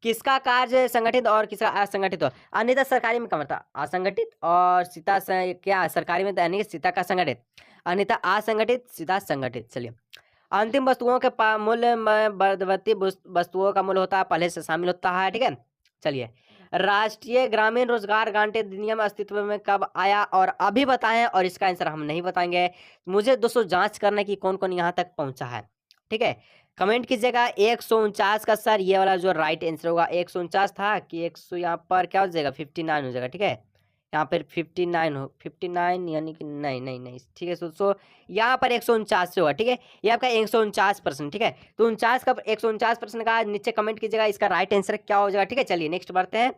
किसका कार्य संगठित और किसका असंगठित हो। अनिता सरकारी में काम करता असंगठित, और सीता क्या सरकारी में, यानी कि सीता का संगठित, अनिता असंगठित, सीता संगठित। चलिए, अंतिम वस्तुओं के मूल्य में मध्यवर्ती वस्तुओं का मूल्य होता है पहले से शामिल होता है, ठीक है। चलिए, राष्ट्रीय ग्रामीण रोजगार गारंटी अधिनियम अस्तित्व में कब आया, और अभी बताएं, और इसका आंसर हम नहीं बताएंगे। मुझे दोस्तों जांच करना कि कौन कौन यहाँ तक पहुंचा है, ठीक है। कमेंट कीजिएगा 149 का सर, ये वाला जो राइट आंसर होगा 149 था कि 100 यहाँ पर क्या हो जाएगा 59 हो जाएगा, ठीक है। यहाँ पर 59 हो 59 यानी कि नहीं नहीं नहीं, ठीक है दोस्तों, यहाँ पर 149 से होगा, ठीक है। ये आपका 149%, ठीक है। तो 49 का 149% का नीचे कमेंट कीजिएगा इसका राइट आंसर क्या हो जाएगा, ठीक है। चलिए नेक्स्ट बढ़ते हैं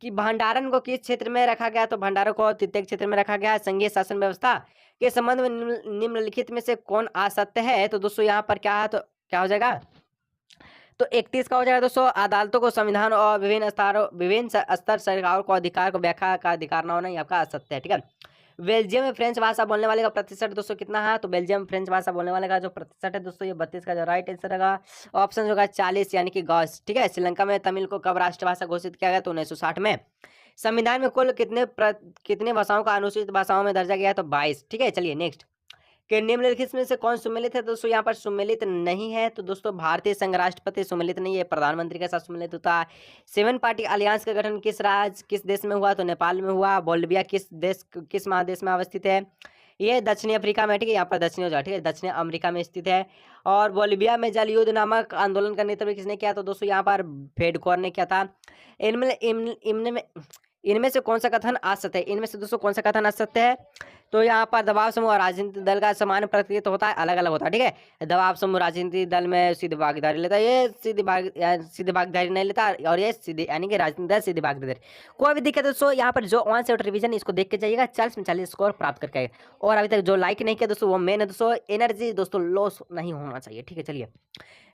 कि भंडारण को किस क्षेत्र में रखा गया, तो भंडारण को तृतीय क्षेत्र में रखा गया। संघीय शासन व्यवस्था के संबंध में निम्नलिखित में से कौन असत्य है, तो दोस्तों यहाँ पर क्या है, तो क्या हो जाएगा, तो 31 का हो जाएगा दोस्तों, अदालतों को संविधान और विभिन्न स्तर सरकारों को अधिकार को व्याख्या का अधिकार न होना, ये आपका असत्य है, ठीक है। बेल्जियम में फ्रेंच भाषा बोलने वाले का प्रतिशत दोस्तों कितना है, तो बेल्जियम में फ्रेंच भाषा बोलने वाले का जो प्रतिशत है दोस्तों ये 32 का जो राइट आंसर होगा ऑप्शन होगा 40 यानी कि गॉस, ठीक है। श्रीलंका में तमिल को कब राष्ट्रभाषा घोषित किया गया, तो 1960 में। संविधान में कुल कितने भाषाओं का अनुसूचित भाषाओं में दर्जा गया, तो 22, ठीक है। चलिए नेक्स्ट कि निम्नलिखित में से कौन सुमेलित है, दोस्तों यहाँ पर सुमेलित नहीं है, तो दोस्तों भारतीय संघ राष्ट्रपति सुमेलित नहीं है, प्रधानमंत्री के साथ सुमेलित होता है। 7 पार्टी अलियांस का गठन किस देश में हुआ, तो नेपाल में हुआ। बोल्विया किस महादेश में अवस्थित है, ये दक्षिणी अफ्रीका में, ठीक है, यहाँ पर दक्षिणी हो जाए, ठीक है, दक्षिणी अमेरिका में स्थित है। और बोलिविया में जल युद्ध नामक आंदोलन का नेतृत्व किसने किया, तो दोस्तों यहाँ पर फेडकोर ने किया था। इनमें से कौन सा कथन असत्य है, इनमें से दोस्तों कौन सा कथन असत्य है, तो यहाँ पर दबाव समूह और राजनीतिक दल का समान प्रतिनिधित्व तो होता है, अलग अलग होता है, ठीक है। दबाव समूह राजनीतिक दल में सीधी भागीदारी लेता है, ये सीधी भागीदारी नहीं लेता, और ये सीधी यानी कि राजनीतिक दल सीधी भागीदारी। कोई भी दिक्कत है दोस्तों यहाँ पर जो ऑन सेट रिवीजन इसको देख के जाइएगा 40 में 40 स्कोर प्राप्त करके आएगा। और अभी तक जो लाइक नहीं किया दोस्तों वो मेन है दोस्तों, एनर्जी दोस्तों लॉस नहीं होना चाहिए, ठीक है। चलिए,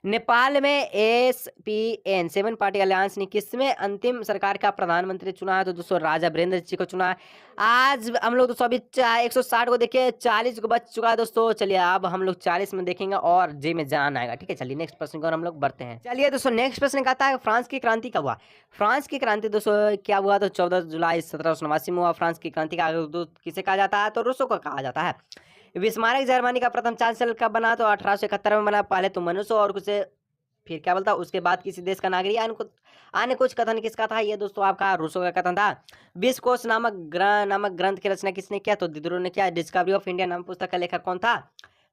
नेपाल में SPN 7 पार्टी अलियांस ने किसमें अंतिम सरकार का प्रधानमंत्री चुना है, तो दोस्तों राजा वीरेंद्र जी को चुना है। आज हम लोग दोस्तों अभी 160 को देखिए 40 को बच चुका है दोस्तों। चलिए अब हम लोग 40 में देखेंगे और जी में जान आएगा, ठीक है। चलिए नेक्स्ट प्रश्न को हम लोग बढ़ते हैं। चलिए दोस्तों नेक्स्ट प्रश्न कहता है फ्रांस की क्रांति कब हुआ। फ्रांस की क्रांति दोस्तों क्या हुआ, तो 14 जुलाई 1789 में हुआ। फ्रांस की क्रांति का अग्रदूत किसे कहा जाता है, तो रूसो को कहा जाता है। बिस्मार्क जर्मनी का प्रथम चांसलर कब बना, तो 1871 में बना। पहले तो मनुष्य और कुछ फिर क्या बोलता उसके बाद किसी देश का नागरिक अन्य कुछ कथन किसका था, ये दोस्तों आपका रूसो का कथन था। विश्वकोश नामक ग्रंथ की रचना किसने किया, तो दिदरो ने किया। डिस्कवरी ऑफ इंडिया नाम पुस्तक का लेखक कौन था,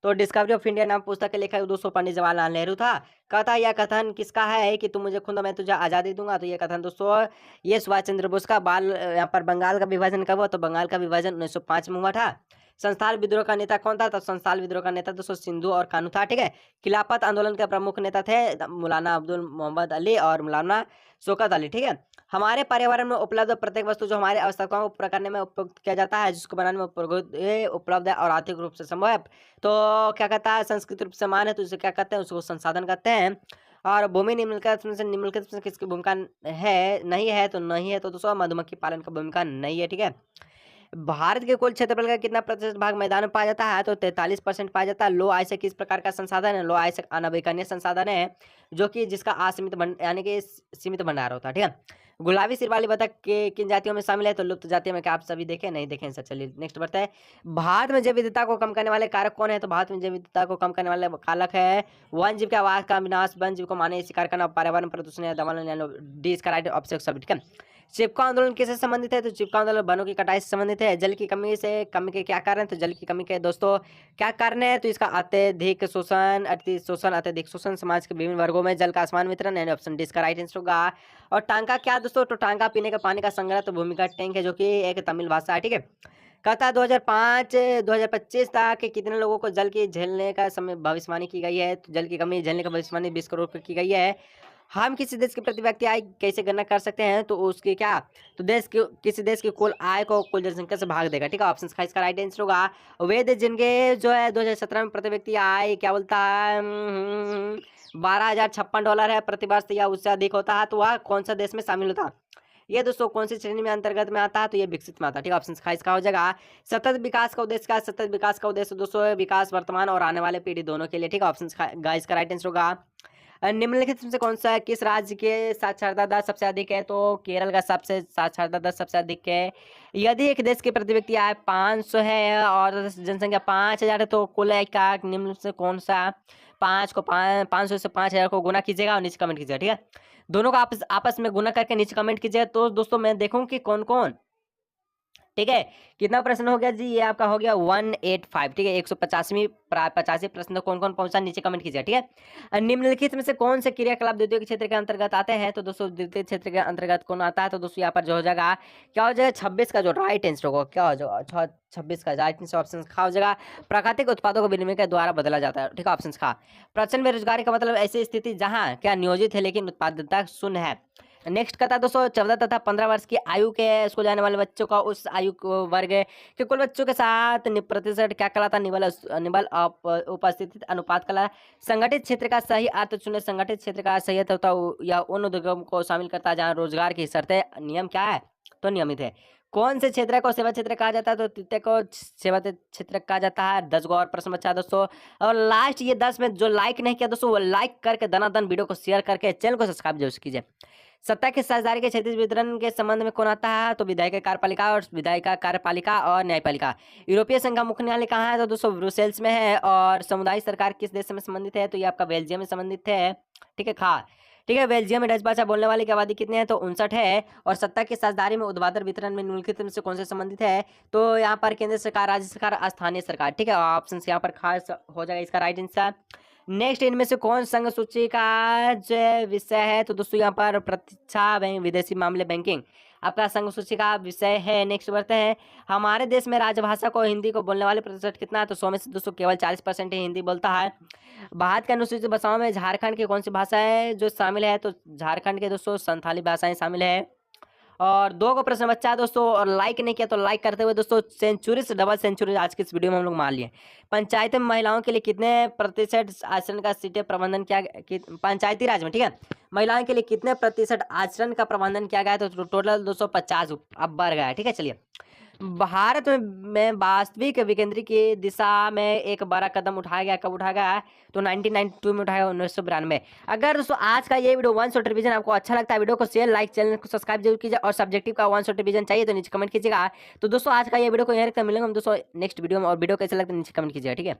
तो डिस्कवरी ऑफ इंडिया नाम पुस्तक के लेखक दोस्तों पंडित जवाहरलाल नेहरू था। कहता यह कथन किसका है कि तुम मुझे खुद मैं तुझे आज़ादी दूंगा, तो ये कथन दोस्तों ये सुभाष चंद्र बोस का। यहाँ पर बंगाल का विभाजन कब हुआ, तो बंगाल का विभाजन 1905 में हुआ था। संस्थान विद्रोह का नेता कौन था, तो संस्थान विद्रोह का नेता दोस्तों सिंधु और कानू था, ठीक है। खिलाफत आंदोलन के प्रमुख नेता थे मौलाना अब्दुल मोहम्मद अली और मौलाना शौकत अली, ठीक है। हमारे पर्यावरण में उपलब्ध प्रत्येक वस्तु जो हमारे आवश्यकताओं को पूरा करने में उपयोग किया जाता है, जिसको बनाने में उपलब्ध है और आर्थिक रूप से संभव है, तो क्या कहता है सांस्कृतिक रूप से मान है, तो उसे क्या कहते हैं, उसको संसाधन कहते हैं। और भूमि निम्नलिखित में किसकी भूमिका है नहीं है, तो नहीं है, तो दोस्तों मधुमक्खी पालन का भूमिका नहीं है, ठीक है। भारत के कुल क्षेत्रफल का कितना प्रतिशत भाग मैदान में पाया जाता है, तो 43% पाया जाता है। लो आय से किस प्रकार का संसाधन है, लो आय से अनवीकरणीय संसाधन है जो कि जिसका असीमित यानी कि सीमित भंडार होता है, ठीक है। गुलाबी सिर वाली बतख के किन जातियों में शामिल है, तो लुप्त जातियों में। क्या आप सभी देखें नहीं देखें सर। चलिए नेक्स्ट बढ़ता है। भारत में जैव विविधता को कम करने वाले कारक कौन है, तो भारत में जैव विविधता को कम करने वाले कारक है वन जीव के आवास का विनाश, वन जीव को माने शिकार करना, पर्यावरण प्रदूषण या दमन, डी इसका राइट ऑप्शन सब, ठीक है। चिपको आंदोलन किससे संबंधित है? तो चिपको आंदोलन वनों की कटाई से संबंधित है। जल की कमी के क्या कारण? तो जल की कमी के दोस्तों क्या कारण है? तो इसका अत्यधिक शोषण समाज के विभिन्न वर्गों में जल का असमान वितरण, यानी ऑप्शन डी इसका राइट आंसर होगा। और टांका क्या दोस्तों? तो टांका पीने का पानी का संग्रह तो भूमिगत टैंक है, जो कि एक तमिल भाषा है, ठीक है। कहता है 2005-2025 तक कितने लोगों को जल की झेलने का समय भविष्यवाणी की गई है? तो जल की कमी झेलने का भविष्यवाणी 20 करोड़ की गई है। हम किसी देश की प्रति व्यक्ति आय कैसे गणना कर सकते हैं? तो उसकी क्या, तो किसी देश की कुल आय को कुल जनसंख्या से भाग देगा, ठीक है। ऑप्शन का इसका राइट आंसर होगा। वेद जिनके जो है 2017 में प्रति व्यक्ति आय क्या बोलता है, $12,056 है प्रति वर्ष, या उससे अधिक होता है तो वह कौन सा देश में शामिल होता है? ये दोस्तों कौन सी श्रेणी में अंतर्गत में आता है? तो ये विकसित में आता है, ठीक है। ऑप्शन का इसका हो जाएगा। सतत विकास का उद्देश्य क्या है? सतत विकास का उद्देश्य दोस्तों विकास वर्तमान और आने वाले पीढ़ी दोनों के लिए, ठीक है। ऑप्शन का इसका राइट आंसर होगा। निम्नलिखित में से कौन सा किस राज्य के साक्षरता दर सबसे अधिक है? तो केरल का सबसे साक्षरता दर सबसे अधिक है। यदि एक देश की प्रति व्यक्ति आय 500 है और जनसंख्या 5000 है, तो कुल आय का निम्न से कौन सा 500 से 5000 को गुना कीजिएगा और नीचे कमेंट कीजिएगा, ठीक है। दोनों को आपस में गुना करके नीचे कमेंट कीजिएगा। तो दोस्तों मैं देखूं कि कौन कौन, ठीक है। कितना प्रश्न हो गया जी? ये आपका हो गया 185, ठीक है। 185 प्रश्न कौन कौन पहुंचा नीचे कमेंट कीजिए, ठीक है। निम्नलिखित में से कौन से क्रियाकलाप द्वितीय क्षेत्र के अंतर्गत आते हैं? तो दोस्तों द्वितीय क्षेत्र के अंतर्गत कौन आता है? तो दोस्तों यहाँ पर जो हो जाएगा क्या हो जाएगा 26 का जो राइट आंसर होगा, क्या हो जाएगा 26 का राइट आंसर ऑप्शन खा हो जाएगा। प्राकृतिक उत्पादों को विनिमय के द्वारा बदला जाता है, ठीक है। ऑप्शन खा। प्रचंड बेरोजगारी का मतलब ऐसी स्थिति जहां क्या नियोजित है लेकिन उत्पादकता शून्य है। नेक्स्ट कहता है दोस्तों 14 तथा 15 वर्ष की आयु के स्कूल जाने वाले बच्चों का उस वर्ग के कुल बच्चों के साथ प्रतिशत क्या कहलाता है? निबल उपस्थिति अनुपात कला। संगठित क्षेत्र का सही अर्थ चुने। संगठित क्षेत्र का सही अर्थ होता है या उन उद्योगों को शामिल करता है जहाँ रोजगार की शर्तें नियम क्या है? तो नियमित है। कौन से क्षेत्र को सेवा क्षेत्र कहा जाता है? तो तृतीय को सेवा क्षेत्र कहा जाता है। 10 गो और प्रश्न बचा है दोस्तों। और लास्ट ये 10 में जो लाइक नहीं किया दोस्तों, वो लाइक करके दनादन वीडियो को शेयर करके चैनल को सब्सक्राइब जरूर कीजिए। सत्ता की साझेदारी के क्षैतिज वितरण के संबंध में कौन आता है? तो विधायिका कार्यपालिका और विधायिका कार्यपालिका और न्यायपालिका। यूरोपीय संघ का मुख्यालय कहाँ है? तो दोस्तों ब्रुसेल्स में है। और सामुदायिक सरकार किस देश में संबंधित है? तो ये आपका बेल्जियम में संबंधित है, ठीक है। ठीक है। बेल्जियम में डच भाषा बोलने वाले की आबादी कितनी है? तो 59 है। और सत्ता की साझेदारी में ऊर्ध्वाधर वितरण में निम्नलिखित में से कौन से संबंधित है? तो यहाँ पर केंद्र सरकार, राज्य सरकार, स्थानीय सरकार, ठीक है। ऑप्शन यहाँ पर खास हो जाएगा इसका राइट आंसर। नेक्स्ट इनमें से कौन संघ सूची का जो विषय है? तो दोस्तों यहाँ पर प्रतीक्षा विदेशी मामले बैंकिंग आपका संघ सूची का विषय है। नेक्स्ट बढ़ते हैं। हमारे देश में राजभाषा को हिंदी को बोलने वाले प्रतिशत कितना है? तो 100 में से दोस्तों केवल 40% ही हिंदी बोलता है। भारत के अनुसूचित भाषाओं में झारखंड की कौन सी भाषा है जो शामिल है? तो झारखंड के दोस्तों संथाली भाषाएं शामिल है। और 2 को प्रश्न बच्चा है दोस्तों। और लाइक नहीं किया तो लाइक करते हुए दोस्तों सेंचुरी से डबल सेंचुरी आज की इस वीडियो में हम लोग मान लिए। पंचायत में महिलाओं के लिए कितने प्रतिशत आचरण का सीटें प्रबंधन किया? पंचायती राज में, ठीक है, महिलाओं के लिए कितने प्रतिशत आचरण का प्रबंधन किया गया? तो टोटल 250 अब बढ़ गया है, ठीक है। चलिए, भारत में वास्तविक विकेंद्रीकरण की दिशा में एक बड़ा कदम उठाया गया। कब उठाया गया? तो 1992 में उठाया, 1992। अगर दोस्तों आज का ये वीडियो 1 शॉट रिवीजन आपको अच्छा लगता है, वीडियो को शेयर, लाइक, चैनल को सब्सक्राइब जरूर कीजिए। और सब्जेक्टिव का 1 शॉट रिवीजन चाहिए तो नीचे कमेंट कीजिएगा। तो दोस्तों आज का ये वीडियो को यहाँ रखते हैं, मिलेंगे हम दोस्तों नेक्स्ट वीडियो में। और वीडियो कैसे लगता है नीचे कमेंट कीजिएगा, ठीक है।